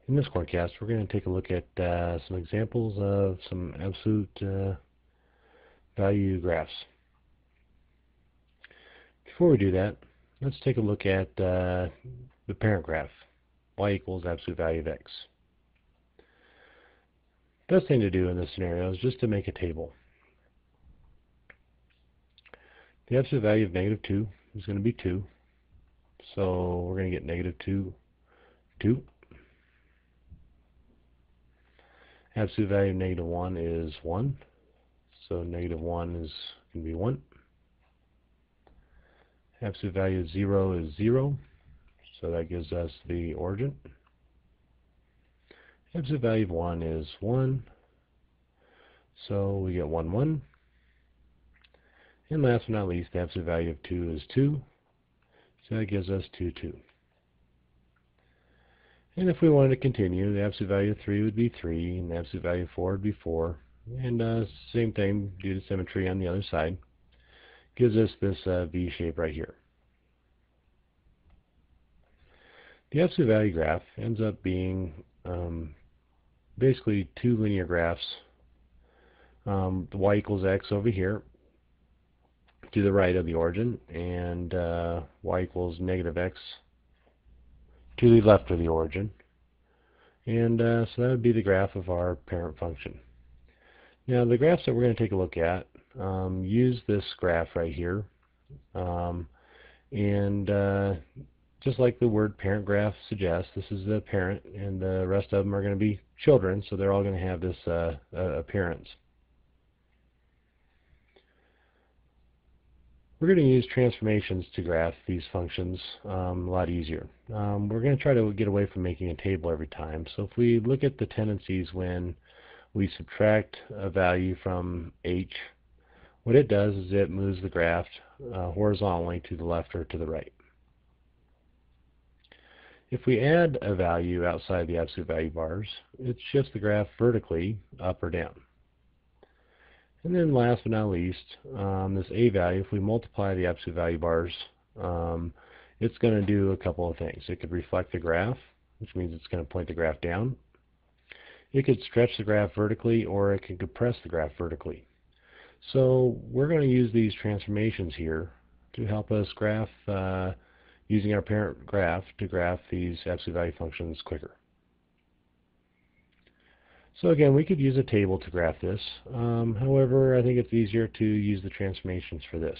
In this KORNCAST, we're going to take a look at some examples of some absolute value graphs. Before we do that, let's take a look at the parent graph, y equals absolute value of x. Best thing to do in this scenario is just to make a table. The absolute value of negative 2 is going to be 2, so we're going to get negative 2, 2. Absolute value of negative 1 is 1, so negative 1 is going to be 1. Absolute value of 0 is 0, so that gives us the origin. Absolute value of 1 is 1, so we get 1, 1. And last but not least, the absolute value of 2 is 2, so that gives us 2, 2. And if we wanted to continue, the absolute value of 3 would be 3, and the absolute value of 4 would be 4. And same thing due to symmetry on the other side. Gives us this V shape right here. The absolute value graph ends up being basically two linear graphs. The y equals x over here to the right of the origin, and y equals negative x to the left of the origin. And so that would be the graph of our parent function. Now the graphs that we're going to take a look at use this graph right here, just like the word parent graph suggests, this is the parent and the rest of them are going to be children, so they're all going to have this appearance. We're going to use transformations to graph these functions a lot easier. We're going to try to get away from making a table every time. So if we look at the tendencies when we subtract a value from h, what it does is it moves the graph horizontally to the left or to the right. If we add a value outside the absolute value bars, it shifts the graph vertically up or down. And then last but not least, this a value, if we multiply the absolute value bars, it's going to do a couple of things. It could reflect the graph, which means it's going to point the graph down. It could stretch the graph vertically, or it can compress the graph vertically. So we're going to use these transformations here to help us graph, using our parent graph to graph these absolute value functions quicker. So again, we could use a table to graph this. However, I think it's easier to use the transformations for this.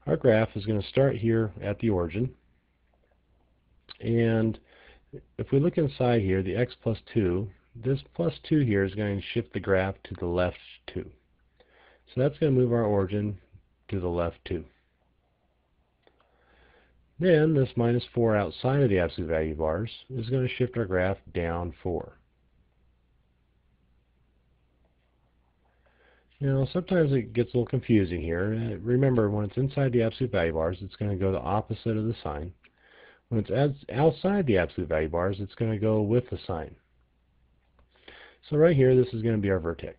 Our graph is going to start here at the origin. And if we look inside here, the x plus 2, this plus 2 here is going to shift the graph to the left 2. So that's going to move our origin to the left 2. Then this minus 4 outside of the absolute value bars is going to shift our graph down 4. Now, sometimes it gets a little confusing here. Remember, when it's inside the absolute value bars, it's going to go the opposite of the sign. When it's outside the absolute value bars, it's going to go with the sign. So right here, this is going to be our vertex.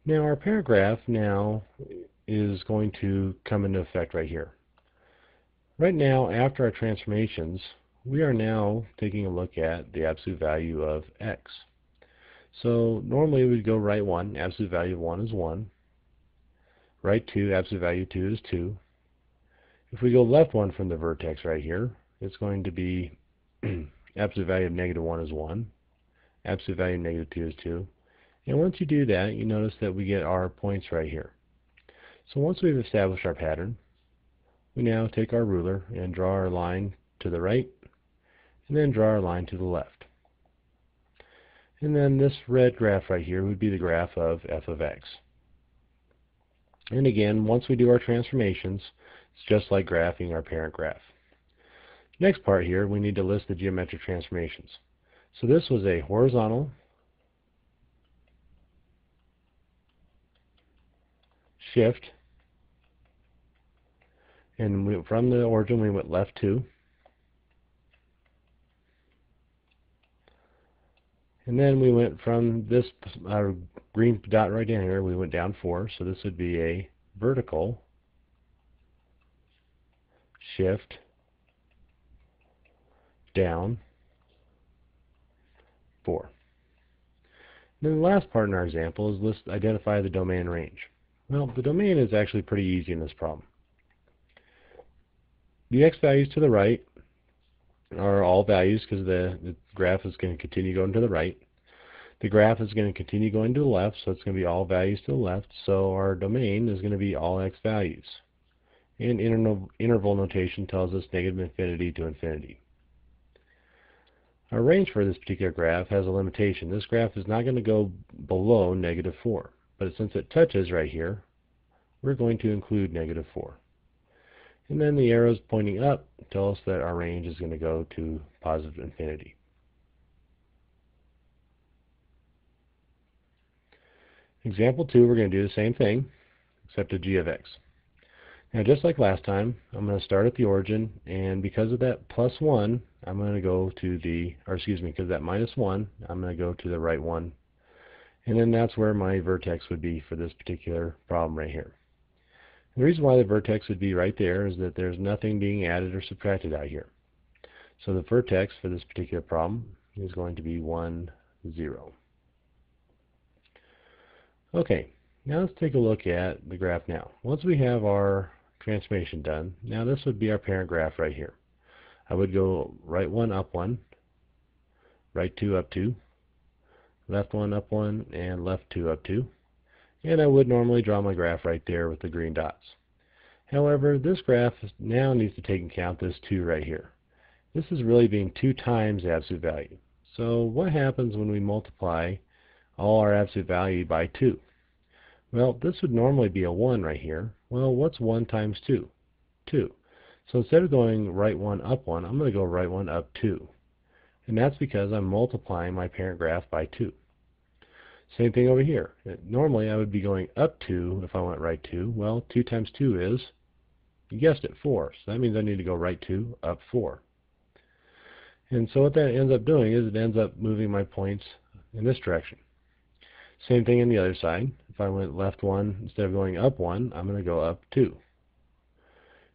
Now, our parent graph now is going to come into effect right here. Right now, after our transformations, we are now taking a look at the absolute value of x. So normally we'd go right 1, absolute value of 1 is 1. Right 2, absolute value of 2 is 2. If we go left 1 from the vertex right here, it's going to be absolute value of negative 1 is 1. Absolute value of negative 2 is 2. And once you do that, you notice that we get our points right here. So once we've established our pattern, we now take our ruler and draw our line to the right, and then draw our line to the left. And then this red graph right here would be the graph of f of x. And again, once we do our transformations, it's just like graphing our parent graph. Next part here, we need to list the geometric transformations. So this was a horizontal shift, and from the origin we went left 2. And then we went from this green dot right down here, we went down 4, so this would be a vertical shift, down, 4. Then the last part in our example is identify the domain range. Well, the domain is actually pretty easy in this problem. The x values to the right are all values because the graph is going to continue going to the right. The graph is going to continue going to the left, so it's going to be all values to the left. So our domain is going to be all x values. And interval notation tells us negative infinity to infinity. Our range for this particular graph has a limitation. This graph is not going to go below negative 4. But since it touches right here, we're going to include negative 4. And then the arrows pointing up tell us that our range is going to go to positive infinity. Example 2, we're going to do the same thing, except a g of x. Now just like last time, I'm going to start at the origin, and because of that plus 1, I'm going to go to the, or excuse me, because of that minus 1, I'm going to go to the right one. And then that's where my vertex would be for this particular problem right here. The reason why the vertex would be right there is that there's nothing being added or subtracted out here. So the vertex for this particular problem is going to be 1, 0. Okay, now let's take a look at the graph now. Once we have our transformation done, now this would be our parent graph right here. I would go right 1, up 1, right 2, up 2, left 1, up 1, and left 2, up 2. And I would normally draw my graph right there with the green dots. However, this graph now needs to take into account this 2 right here. This is really being 2 times the absolute value. So what happens when we multiply all our absolute value by 2? Well, this would normally be a 1 right here. Well, what's 1 times 2? 2. So instead of going right 1, up 1, I'm going to go right 1, up 2. And that's because I'm multiplying my parent graph by 2. Same thing over here. Normally I would be going up 2 if I went right 2. Well, 2 times 2 is, you guessed it, 4. So that means I need to go right 2, up 4. And so what that ends up doing is it ends up moving my points in this direction. Same thing on the other side. If I went left 1, instead of going up 1, I'm going to go up 2.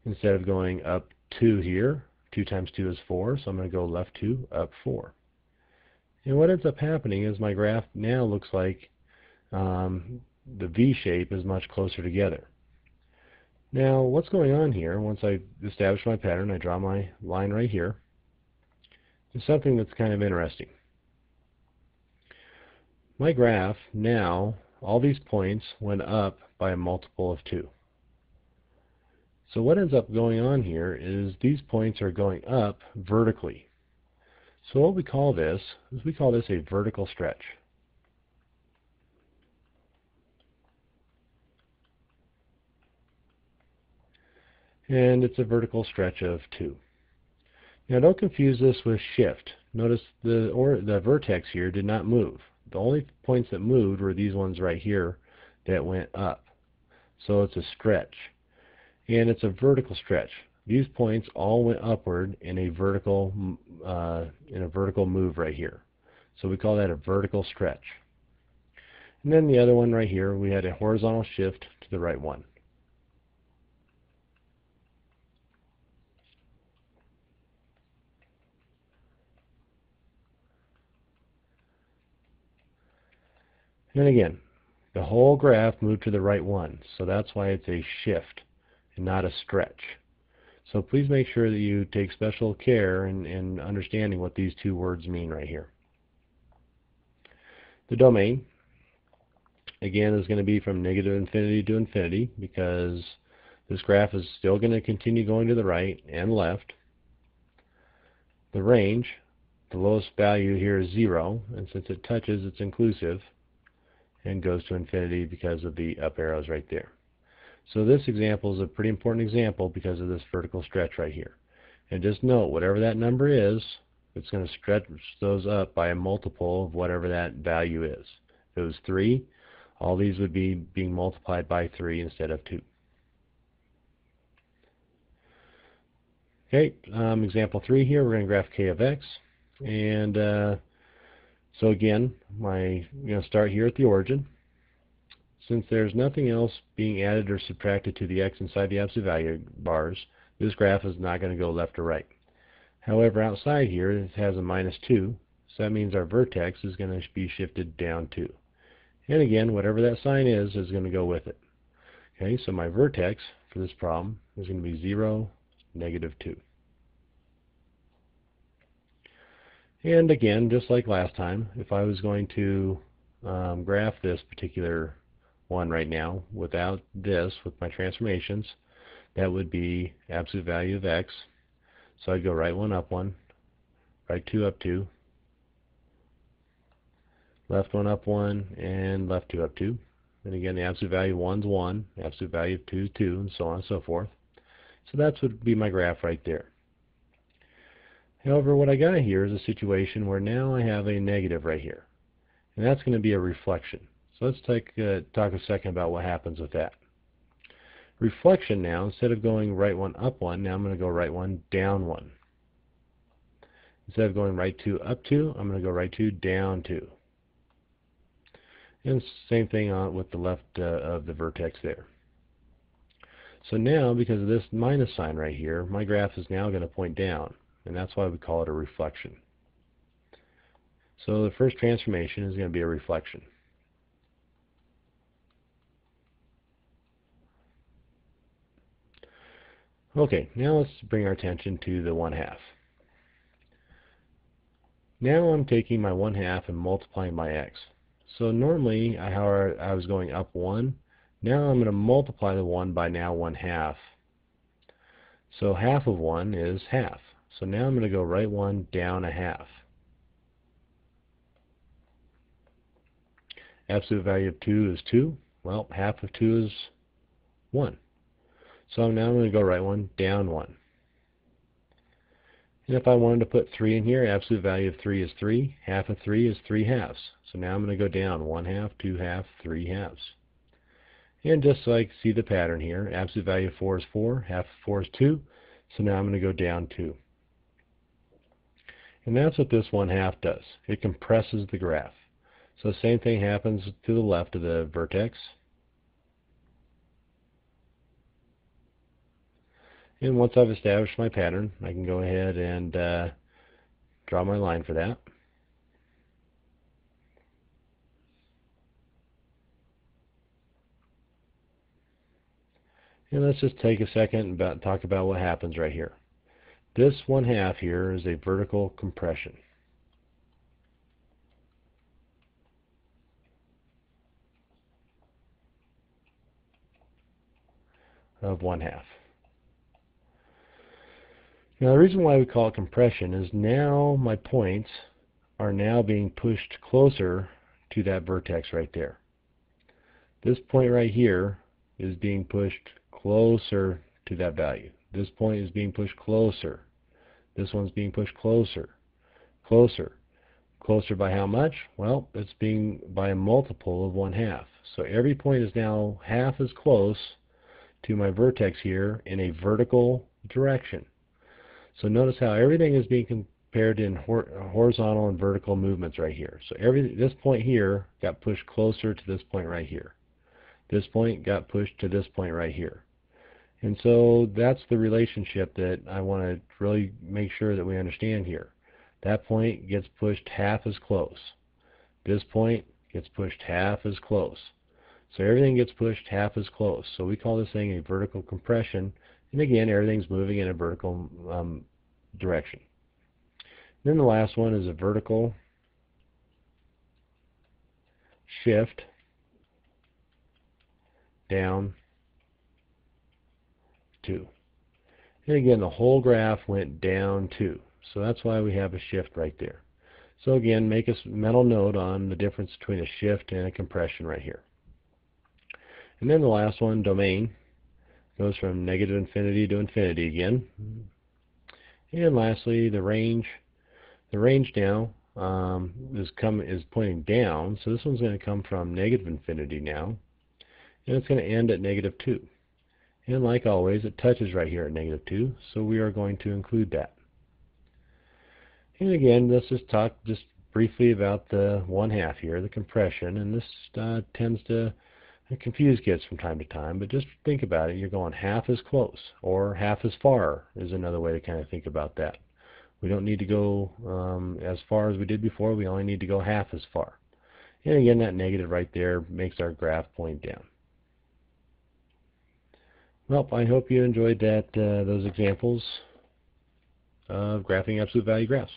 Instead of going up 2 here, 2 times 2 is 4, so I'm going to go left 2, up 4. And what ends up happening is my graph now looks like the V shape is much closer together. Now what's going on here, once I establish my pattern, I draw my line right here, is something that's kind of interesting. My graph now, all these points went up by a multiple of 2. So what ends up going on here is these points are going up vertically. So what we call this is we call this a vertical stretch. And it's a vertical stretch of 2. Now don't confuse this with shift. Notice the vertex here did not move. The only points that moved were these ones right here that went up. So it's a stretch. And it's a vertical stretch. These points all went upward in a vertical move right here. So we call that a vertical stretch. And then the other one right here, we had a horizontal shift to the right one. And again, the whole graph moved to the right one. So that's why it's a shift and not a stretch. So please make sure that you take special care in understanding what these two words mean right here. The domain, again, is going to be from negative infinity to infinity because this graph is still going to continue going to the right and left. The range, the lowest value here is 0, and since it touches, it's inclusive and goes to infinity because of the up arrows right there. So this example is a pretty important example because of this vertical stretch right here. And just note, whatever that number is, it's going to stretch those up by a multiple of whatever that value is. If it was 3, all these would be being multiplied by 3 instead of 2. Okay, example 3 here, we're going to graph k of x. And so again, I'm going to start here at the origin. Since there's nothing else being added or subtracted to the x inside the absolute value bars, This graph is not going to go left or right. However, outside here it has a -2, so that means our vertex is going to be shifted down 2. And again, whatever that sign is going to go with it. Okay, so my vertex for this problem is going to be 0, -2. And again, just like last time, if I was going to graph this particular one right now without this, with my transformations, that would be absolute value of x. So I'd go right 1 up 1, right 2 up 2, left 1 up 1, and left 2 up 2. And again, the absolute value of 1 is 1, absolute value of 2 is 2, and so on and so forth. So that would be my graph right there. However, what I got here is a situation where now I have a negative right here. And that's going to be a reflection. So let's talk a second about what happens with that. Reflection now, instead of going right 1 up 1, now I'm going to go right 1 down 1. Instead of going right 2 up 2, I'm going to go right 2 down 2. And same thing with the left of the vertex there. So now, because of this minus sign right here, my graph is now going to point down. And that's why we call it a reflection. So the first transformation is going to be a reflection. Okay, now let's bring our attention to the 1/2. Now I'm taking my 1/2 and multiplying by x. So normally, how I was going up 1, now I'm going to multiply the 1 by now 1/2. So half of 1 is half. So now I'm going to go right 1 down 1/2. Absolute value of 2 is 2. Well, half of 2 is 1. So now I'm going to go right 1 down 1. And if I wanted to put 3 in here, absolute value of 3 is 3. Half of 3 is 3/2. So now I'm going to go down 1/2, 2/2, 3/2. And just so I can see the pattern here, absolute value of 4 is 4. Half of 4 is 2. So now I'm going to go down 2. And that's what this 1/2 does. It compresses the graph. So the same thing happens to the left of the vertex. And once I've established my pattern, I can go ahead and draw my line for that. And let's just take a second and talk about what happens right here. This 1/2 here is a vertical compression of 1/2. Now the reason why we call it compression is now my points are now being pushed closer to that vertex right there. This point right here is being pushed closer to that value. This point is being pushed closer. This one's being pushed closer, closer. Closer by how much? Well, it's being by a multiple of 1/2. So every point is now half as close to my vertex here in a vertical direction. So notice how everything is being compared in horizontal and vertical movements right here. So this point here got pushed closer to this point right here. This point got pushed to this point right here. And so that's the relationship that I want to really make sure that we understand here. That point gets pushed half as close. This point gets pushed half as close. So everything gets pushed half as close. So we call this thing a vertical compression. And again, everything's moving in a vertical direction. Then the last one is a vertical shift down 2. And again, the whole graph went down 2. So that's why we have a shift right there. So again, make a mental note on the difference between a shift and a compression right here. And then the last one, domain, goes from -infinity to infinity again. And lastly, the range. The range now is pointing down. So this one's going to come from -infinity now. And it's going to end at -2. And like always, it touches right here at -2. So we are going to include that. And again, let's just talk just briefly about the 1/2 here, the compression. And this tends to And confused gets from time to time, but just think about it. You're going half as close, or half as far is another way to kind of think about that. We don't need to go as far as we did before. We only need to go half as far. And again, that negative right there makes our graph point down. Well, I hope you enjoyed those examples of graphing absolute value graphs.